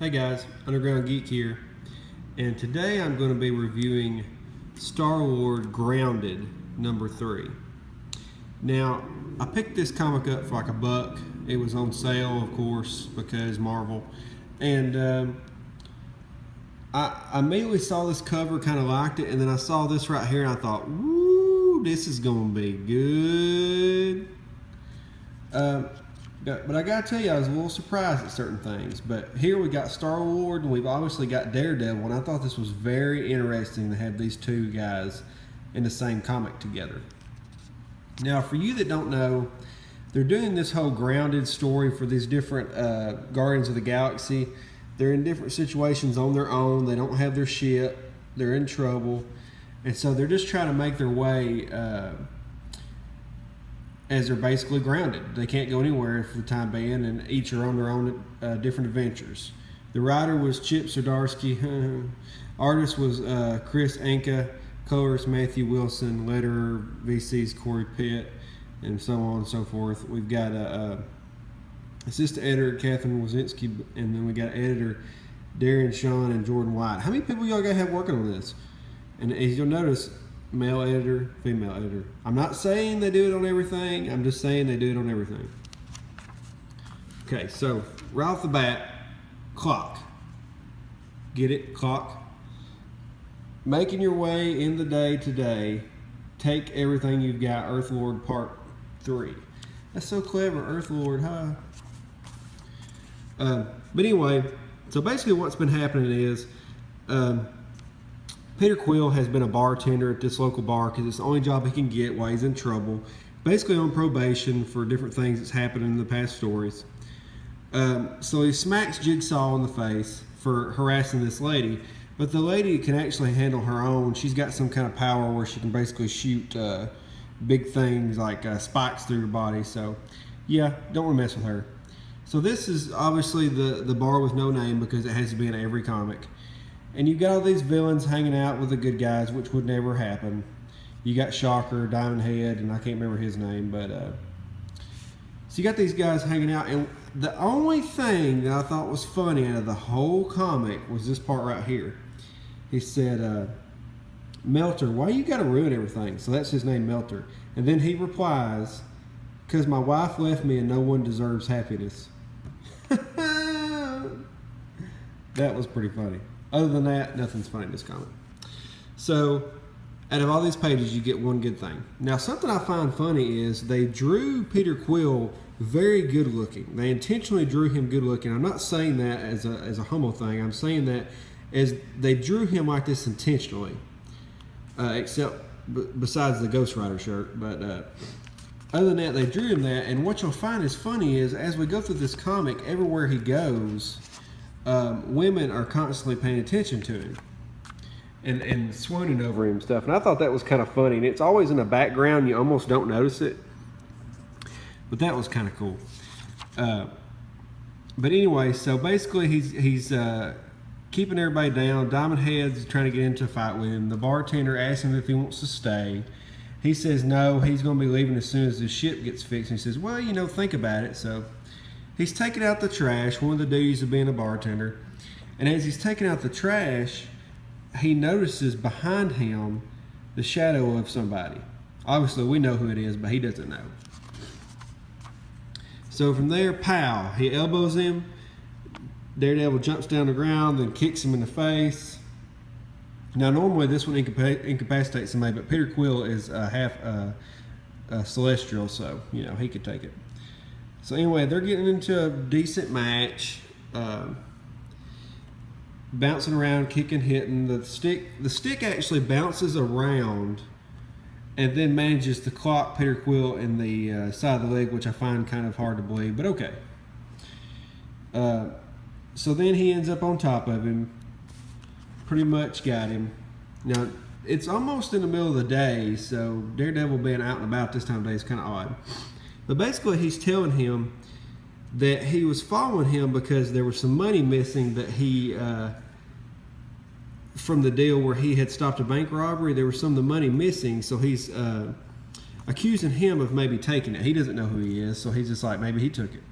Hey guys, Underground Geek here, and today I'm going to be reviewing Starlord Grounded number 3. Now, I picked this comic up for like $1. It was on sale, of course, because Marvel, and I immediately saw this cover, kind of liked it, and then I saw this right here, and I thought, woo, this is going to be good. But I gotta tell you, I was a little surprised at certain things. But here we got Starlord, and we've obviously got Daredevil, and I thought this was very interesting to have these two guys in the same comic together. Now, for you that don't know, they're doing this whole grounded story for these different Guardians of the Galaxy. They're in different situations on their own. They don't have their ship. They're in trouble. And so they're just trying to make their way as they're basically grounded. They can't go anywhere for the time being, and each are on their own different adventures. The writer was Chip Zdarsky. Artist was Chris Anka. Colorist Matthew Wilson. Letterer VC's Corey Pitt, and so on and so forth. We've got assistant editor Catherine Wozniacki, and then we got editor Darian Shawn and Jordan White. How many people y'all got to have working on this? And as you'll notice, male editor, female editor. I'm not saying they do it on everything. I'm just saying they do it on everything. Okay, so right off the bat, clock. Get it? Clock. Making your way in the day today. Take everything you've got. Earthlord Part 3. That's so clever, Earthlord, huh? But anyway, so basically what's been happening is Peter Quill has been a bartender at this local bar because it's the only job he can get while he's in trouble. Basically on probation for different things that's happened in the past stories. So he smacks Jigsaw in the face for harassing this lady. But the lady can actually handle her own. She's got some kind of power where she can basically shoot big things like spikes through her body. So yeah, don't want to mess with her. So this is obviously the bar with no name because it has to be in every comic. And you've got all these villains hanging out with the good guys, which would never happen. You got Shocker, Diamond Head, and I can't remember his name, but so you got these guys hanging out, and the only thing that I thought was funny out of the whole comic was this part right here. He said, Melter, why you gotta ruin everything? So that's his name, Melter. And then he replies, because my wife left me and no one deserves happiness. That was pretty funny. Other than that, nothing's funny in this comic. So, out of all these pages, you get one good thing. Now, something I find funny is they drew Peter Quill very good looking. They intentionally drew him good looking. I'm not saying that as a homo thing. I'm saying that as they drew him like this intentionally, except besides the Ghost Rider shirt. But other than that, they drew him that. And what you'll find is funny is as we go through this comic, everywhere he goes, women are constantly paying attention to him and swooning over him and stuff. And I thought that was kind of funny. And it's always in the background. You almost don't notice it. But that was kind of cool. But anyway, so basically he's keeping everybody down. Diamond Head's trying to get into a fight with him. The bartender asks him if he wants to stay. He says no, he's going to be leaving as soon as his ship gets fixed. And he says, well, you know, think about it. So he's taking out the trash, one of the duties of being a bartender. And as he's taking out the trash, he notices behind him the shadow of somebody. Obviously, we know who it is, but he doesn't know. So from there, pow, he elbows him. Daredevil jumps down the ground, then kicks him in the face. Now, normally this would incapacitate somebody, but Peter Quill is half celestial, so, you know, he could take it. So anyway, they're getting into a decent match, bouncing around, kicking, hitting. The stick actually bounces around and then manages to clock Peter Quill in the side of the leg, which I find kind of hard to believe, but okay. So then he ends up on top of him, pretty much got him. Now, it's almost in the middle of the day, so Daredevil being out and about this time of day is kind of odd. But basically, he's telling him that he was following him because there was some money missing that he, from the deal where he had stopped a bank robbery, there was some of the money missing, so he's accusing him of maybe taking it. He doesn't know who he is, so he's just like, maybe he took it.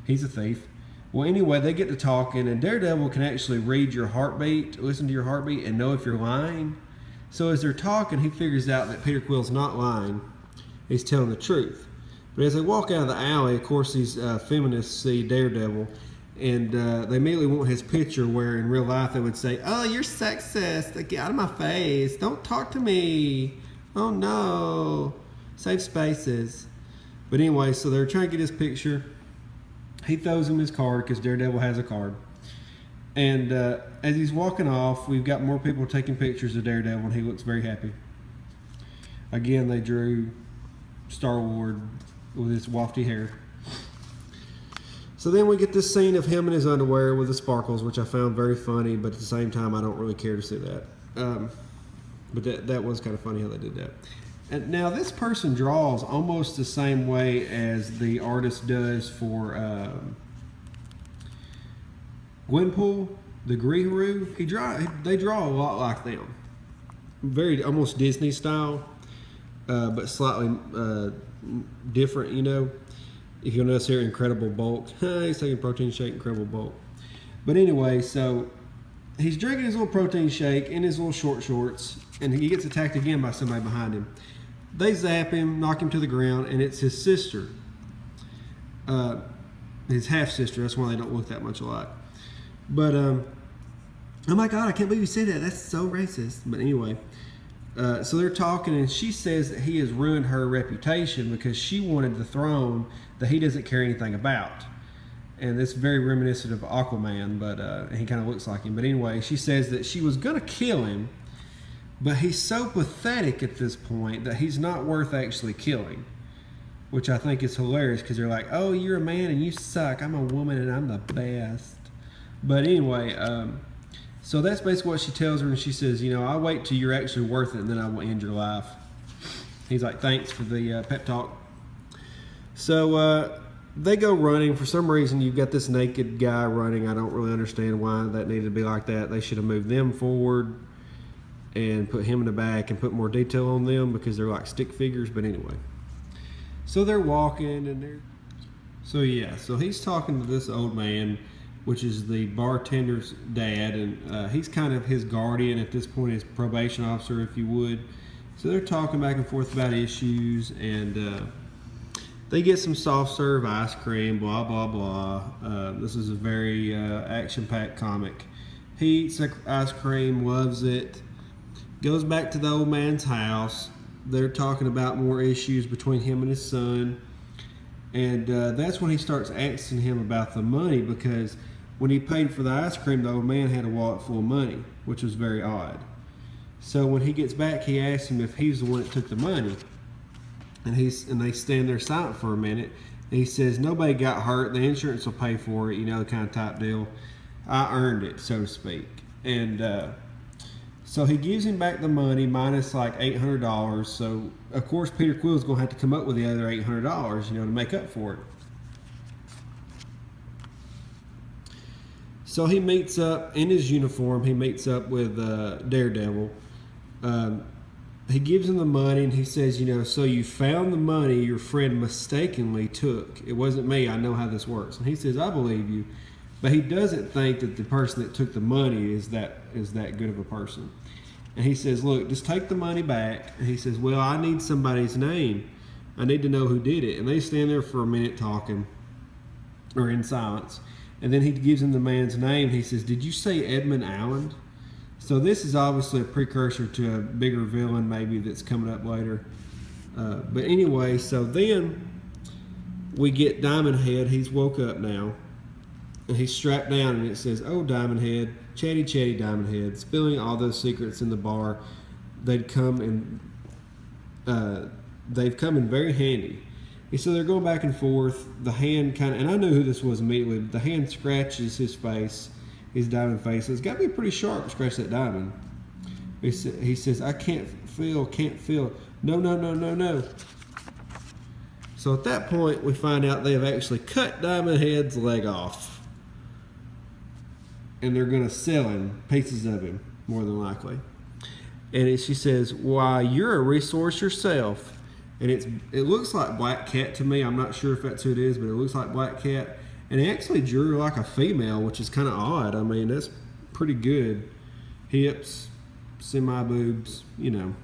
He's a thief. Well, anyway, they get to talking, and Daredevil can actually read your heartbeat, listen to your heartbeat, and know if you're lying. So as they're talking, he figures out that Peter Quill's not lying. He's telling the truth. But as they walk out of the alley, of course, these feminists see Daredevil, and they immediately want his picture, where in real life they would say, "Oh, you're sexist. Get out of my face. Don't talk to me. Oh, no. Save spaces." But anyway, so they're trying to get his picture. He throws him his card because Daredevil has a card. And as he's walking off, we've got more people taking pictures of Daredevil, and he looks very happy. Again, they drew Starlord with his wafty hair. So then we get this scene of him in his underwear with the sparkles, which I found very funny, but at the same time, I don't really care to see that. But that was kind of funny how they did that. And now this person draws almost the same way as the artist does for Gwenpool, the Griharoo. They draw a lot like them, very almost Disney style, but slightly different. You know, if you'll notice here, Incredible Bulk. He's taking protein shake, Incredible Bulk. But anyway, so he's drinking his little protein shake in his little short shorts, and he gets attacked again by somebody behind him. They zap him, knock him to the ground, and it's his sister, his half sister. That's why they don't look that much alike. But oh my God, I can't believe you said that. That's so racist. But anyway, so they're talking, and she says that he has ruined her reputation because she wanted the throne that he doesn't care anything about. And it's very reminiscent of Aquaman, but he kind of looks like him. But anyway, she says that she was going to kill him, but he's so pathetic at this point that he's not worth actually killing, which I think is hilarious because they're like, "Oh, you're a man and you suck. I'm a woman and I'm the best." But anyway, so that's basically what she tells her, and she says, "You know, I'll wait till you're actually worth it, and then I will end your life." He's like, "Thanks for the pep talk." So they go running. For some reason, you've got this naked guy running. I don't really understand why that needed to be like that. They should have moved them forward and put him in the back and put more detail on them because they're like stick figures. But anyway, so they're walking, and so he's talking to this old man, which is the bartender's dad, and he's kind of his guardian at this point, his probation officer, if you would. So they're talking back and forth about issues, and they get some soft serve ice cream, blah, blah, blah. This is a very action-packed comic. He eats the ice cream, loves it, goes back to the old man's house. They're talking about more issues between him and his son. And that's when he starts asking him about the money, because when he paid for the ice cream, the old man had a wallet full of money, which was very odd. So when he gets back, he asks him if he's the one that took the money. And they stand there silent for a minute. And he says, "Nobody got hurt. The insurance will pay for it," you know, the kind of type deal. "I earned it, so to speak." And so he gives him back the money minus like $800. So, of course, Peter Quill's going to have to come up with the other $800, you know, to make up for it. So he meets up in his uniform. He meets up with Daredevil. He gives him the money, and he says, "You know, so you found the money your friend mistakenly took. It wasn't me. I know how this works." And he says, "I believe you." But he doesn't think that the person that took the money is that good of a person. And he says, "Look, just take the money back." And he says, "Well, I need somebody's name. I need to know who did it." And they stand there for a minute talking, or in silence. And then he gives him the man's name. He says, "Did you say Edmund Allen?" So this is obviously a precursor to a bigger villain maybe that's coming up later. But anyway, so then we get Diamond Head. He's woke up now. And he's strapped down, and it says, "Oh, Diamond Head, chatty, chatty Diamond Head, spilling all those secrets in the bar. They've come in very handy." And so they're going back and forth. The hand kind of, and I knew who this was immediately, but the hand scratches his face, his diamond face. It's got to be pretty sharp to scratch that diamond. He says, "I can't feel. No, no, no, no, no." So at that point, we find out they have actually cut Diamond Head's leg off. And they're going to sell him pieces of him, more than likely. And she says, "Why, you're a resource yourself." And it looks like Black Cat to me. I'm not sure if that's who it is, but it looks like Black Cat. And he actually drew like a female, which is kind of odd. I mean, that's pretty good. Hips, semi-boobs, you know.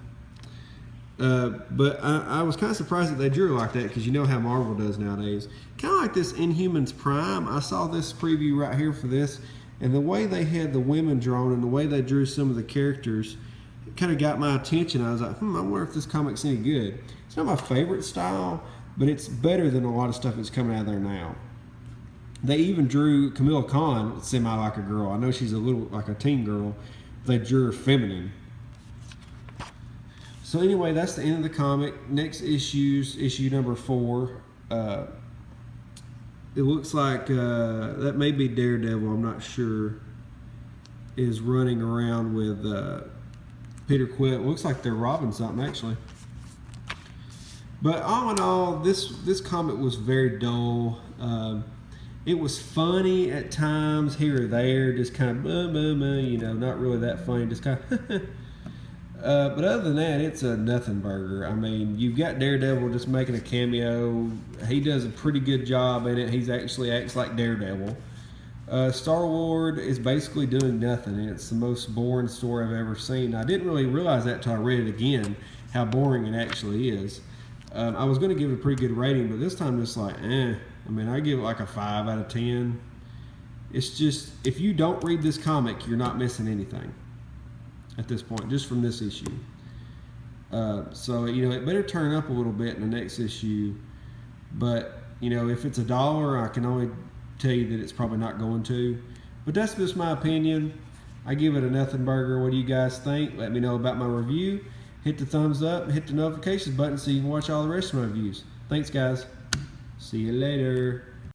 But I was kind of surprised that they drew like that, because you know how Marvel does nowadays. Kind of like this Inhumans Prime. I saw this preview right here for this, and the way they had the women drawn and the way they drew some of the characters, it kind of got my attention. I was like, I wonder if this comic's any good. It's not my favorite style, but it's better than a lot of stuff that's coming out of there now. They even drew Camilla Khan semi like a girl. I know she's a little like a teen girl. They drew her feminine. So anyway, that's the end of the comic. Next issue number 4. It looks like that may be Daredevil, I'm not sure, is running around with Peter Quill. It looks like they're robbing something, actually. But all in all, this comic was very dull. It was funny at times here or there, just kind of you know, not really that funny, just kind of but other than that, it's a nothing burger. I mean, you've got Daredevil just making a cameo. He does a pretty good job in it. He's actually acts like Daredevil. Starlord is basically doing nothing, and it's the most boring story I've ever seen. I didn't really realize that until I read it again, how boring it actually is. I was going to give it a pretty good rating, but this time it's like, I mean, I give it like a 5 out of 10. It's just, if you don't read this comic, you're not missing anything at this point, just from this issue. So, you know, it better turn up a little bit in the next issue. But, you know, if it's $1, I can only tell you that it's probably not going to. But that's just my opinion. I give it a nothing burger. What do you guys think? Let me know about my review. Hit the thumbs up, hit the notifications button so you can watch all the rest of my reviews. Thanks, guys. See you later.